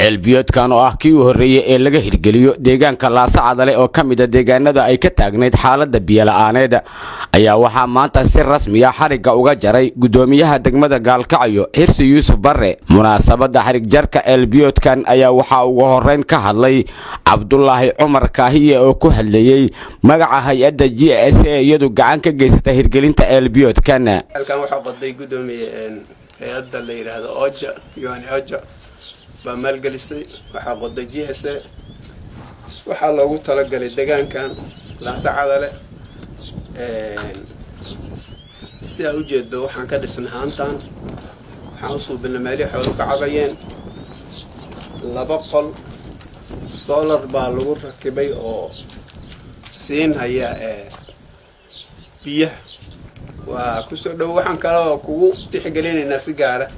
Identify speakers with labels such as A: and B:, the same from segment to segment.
A: ceelbiyoodkan oo ah kii u horeeyay ee laga hirgeliyo deegaanka Laasacadale oo kamid ah deegaanada ay ka taagneyd xaaladda biyo la'aaneed ayaa waxaa maanta si rasmi ah xariga uga jaray gudoomiyaha degmada Gaalkacyo Xirsi Yuusuf Barre. munaasabada xarig jarka ceelbiyoodkan ayaa waxaa ugu horeyn ka hadlay Cabdullaahi Cumar Kaahiye oo ku hadlayay magaca hay'adda GSA iyadu gacan ka geysatay hirgelinta ceelbiyoodkan.
B: halkan waxaa qoday gudoomiyaha hay'adda la yiraahdo OJA OJA maalgelisay waxaa qoday GSA waxaa loogu talagalay deegaankan Laasacadale si ay u jeedo waxaan ka dhisnay haantan waxaan u suubinay meel xoolo ka cabayeen 2 qol solar baa lagu rakibay oo siin haya biyaha waa ku soo dhow waxaan kale oo kugu tixgelinaynaa si gaar ah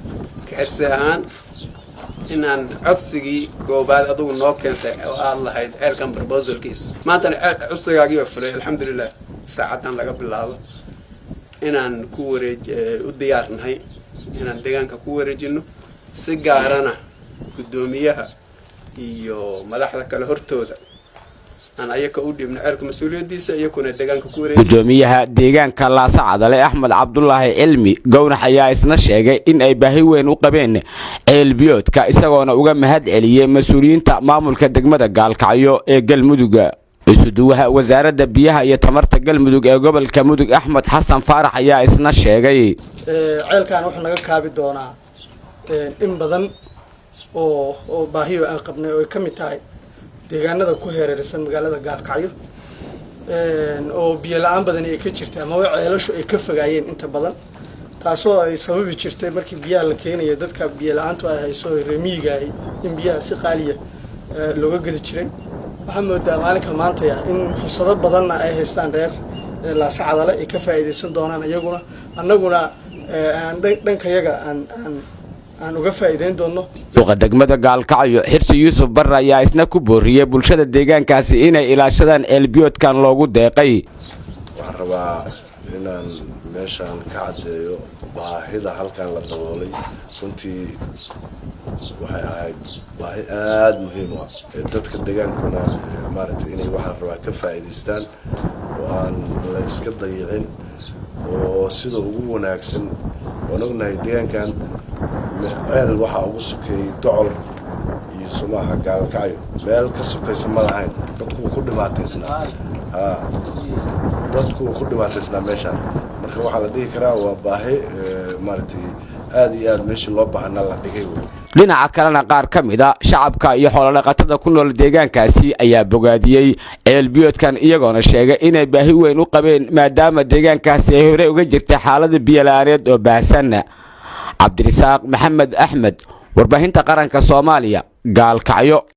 B: Xirsi ahaan inaan codsigii koobaad adigu noo keentay oo aad lahayd ceelkan proposalkiis maanta codsigaagii oo fulay alxamdulillah saacadan laga bilaabo inaan ku u diyaarnahay inaan deegaanka ku wareejino si gaarana gudoomiyaha iyo madaxda kale hortooda aan ayaka u dhibno ceelka mas'uuliyadiisa iyo kuna deegaanka ku wareejino. gudoomiyaha deegaanka Laasacadale Axmed Cabdullaahi Cilmi Gownax ayaa isna sheegay in ay baahi weyn u qabeen ceelbiyoodka isagoona uga mahad celiyay mas'uuliyiinta maamulka degmada Gaalkacyo ee Galmudug. isuduwaha wasaaradda biyaha iyo tamarta Galmudug ee gobolka Mudug Axmed Xasan Faarax ayaa isna sheegay
C: ceelkan wuxuu naga kaabi doonaa in badan oo baahiyo aan qabnay oo ka mid tahay deegaanada ku heerarsan magaalada Gaalkacyo oo biyo la'aan badan ay ka jirtay ama ceelashu ay ka fogaayeen inta badan taasoo ay sababi jirtay markii biyaha la keenayo dadka biyo la'aantu ay hayso reemiga in biyaha si qaaliya looga gadi jiray waxaa moodaa maalinka maanta in fursado badan ay haystaan reer Laasacadale ay ka faa'iideysan doonaan iyaguna annaguna dhankayaga aan uga faa'iideyn doono.
A: degmada Gaalkacyo Xirsi Yuusuf Barre ayaa isna ku booriyay bulshada deegaankaasi inay ilaashadaan ceelbiyoodkan loogu deeqay.
D: waxaan rabaa inaan meeshan ka cadeeyo baahida halkan la daboolay runtii waxay ahayd baahi aad muhiim ah dadka deegaankuna maaragtay inay waxa rabaa ka faa'iideystaan oo aan la iska dayicin oo sida ugu wanaagsan ognahay deegaankan ceel waxa ugu sukeeyay docol iyo Soomaha Gaalkacyo meel ka sukaysa ma lahayn dadku ku dhibaataysnaa meeshan marka waxa la dhigi karaa waa baahi maaragtay aad iyo aad meesha loo baahnaa la dhigay.
A: dhinaca kalena qaar ka mid ah shacabka iyo xoolo dhaqatada ku nool deegaankaasi ayaa bogaadiyay ceelbiyoodkan iyagoona sheegay inay baahi weyn u qabeen maadaama deegaankaasi ay hore uga jirtay xaalada biyo la'aaneed oo baahsan. Cabdirasaaq Maxamed Axmed warbaahinta qaranka Soomaaliya Gaalkacyo.